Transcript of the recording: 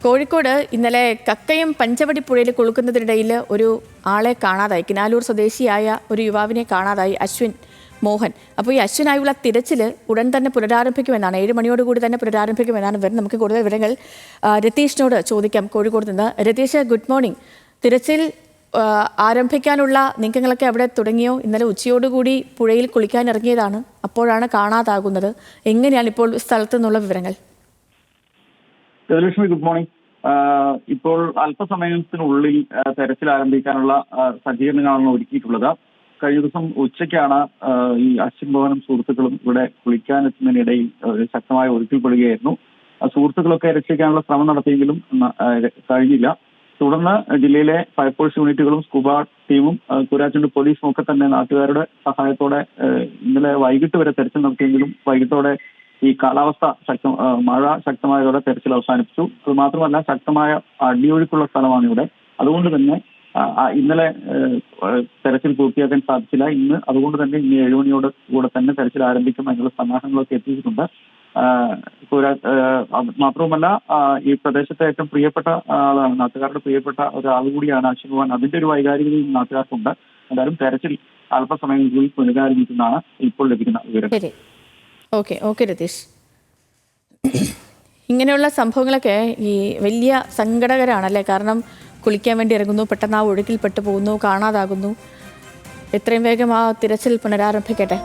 കോഴിക്കോട് ഇന്നലെ കക്കയം പഞ്ചവടി പുഴയിൽ കുളുക്കുന്നതിനിടയിൽ ഒരു ആളെ കാണാതായി. കിനാലൂർ സ്വദേശിയായ ഒരു യുവാവിനെ കാണാതായി, അശ്വിൻ മോഹൻ. അപ്പോൾ ഈ അശ്വിനായുള്ള തിരച്ചിൽ ഉടൻ തന്നെ പുനരാരംഭിക്കുമെന്നാണ്, 7 മണിയോടുകൂടി തന്നെ പുനരാരംഭിക്കുമെന്നാണ് വരുന്നത്. നമുക്ക് കൂടുതൽ വിവരങ്ങൾ രതീഷിനോട് ചോദിക്കാം കോഴിക്കോട് നിന്ന്. Ratheesh, good morning. തിരച്ചിൽ ആരംഭിക്കാനുള്ള നീക്കങ്ങളൊക്കെ അവിടെ തുടങ്ങിയോ? ഇന്നലെ ഉച്ചയോടുകൂടി പുഴയിൽ കുളിക്കാൻ ഇറങ്ങിയതാണ്, അപ്പോഴാണ് കാണാതാകുന്നത്. എങ്ങനെയാണ് ഇപ്പോൾ സ്ഥലത്തു നിന്നുള്ള വിവരങ്ങൾ? Lakshmi, good morning. ഇപ്പോൾ അല്പസമയത്തിനുള്ളിൽ തെരച്ചിൽ ആരംഭിക്കാനുള്ള സജ്ജീകരണങ്ങളാണ് ഒരുക്കിയിട്ടുള്ളത്. കഴിഞ്ഞ ദിവസം ഉച്ചയ്ക്കാണ് ഈ അശ്വിൻ മോഹനും സുഹൃത്തുക്കളും ഇവിടെ കുളിക്കാനെത്തുന്നതിനിടയിൽ ശക്തമായ ഒഴുക്കിൽപ്പെടുകയായിരുന്നു. സുഹൃത്തുക്കളൊക്കെ രക്ഷിക്കാനുള്ള ശ്രമം നടത്തിയെങ്കിലും കഴിഞ്ഞില്ല. തുടർന്ന് ജില്ലയിലെ ഫയർഫോഴ്സ് യൂണിറ്റുകളും സ്കൂബ ടീമും കുരാച്ചുണ്ട് പോലീസും ഒക്കെ തന്നെ നാട്ടുകാരുടെ സഹായത്തോടെ ഇന്നലെ വൈകിട്ട് വരെ തെരച്ചിൽ നടത്തിയെങ്കിലും വൈകിട്ടോടെ ഈ കാലാവസ്ഥ മഴ ശക്തമായതോടെ തെരച്ചിൽ അവസാനിപ്പിച്ചു. അത് മാത്രമല്ല, ശക്തമായ അടിയൊഴുക്കുള്ള സ്ഥലമാണ് ഇവിടെ. അതുകൊണ്ട് തന്നെ ഇന്നലെ തെരച്ചിൽ പൂർത്തിയാക്കാൻ സാധിച്ചില്ല. അതുകൊണ്ട് തന്നെ ഇന്ന് 7 മണിയോട് കൂടെ തന്നെ തെരച്ചിൽ ആരംഭിക്കും എന്നുള്ള സന്നാഹങ്ങളൊക്കെ എത്തിയിട്ടുണ്ട്. മാത്രവുമല്ല, ഈ പ്രദേശത്തെ ഏറ്റവും പ്രിയപ്പെട്ട ആളാണ്, നാട്ടുകാരുടെ പ്രിയപ്പെട്ട ഒരാൾ കൂടിയാണ് അശ്വിൻ മോഹൻ. അതിന്റെ ഒരു വൈകാരികതയും നാട്ടുകാർക്കുണ്ട്. എന്തായാലും തെരച്ചിൽ അല്പസമയങ്ങളിൽ പുനരാരംഭിക്കുന്നതാണ് ഇപ്പോൾ ലഭിക്കുന്ന വിവരം. ഓക്കെ രതീഷ്, ഇങ്ങനെയുള്ള സംഭവങ്ങളൊക്കെ ഈ വലിയ സങ്കടകരമാണല്ലേ? കാരണം കുളിക്കാൻ വേണ്ടി ഇറങ്ങുന്നു, പെട്ടെന്ന് ആ ഒഴുക്കിൽ പെട്ടു പോകുന്നു, കാണാതാകുന്നു. എത്രയും വേഗം ആ തിരച്ചിൽ പുനരാരംഭിക്കട്ടെ.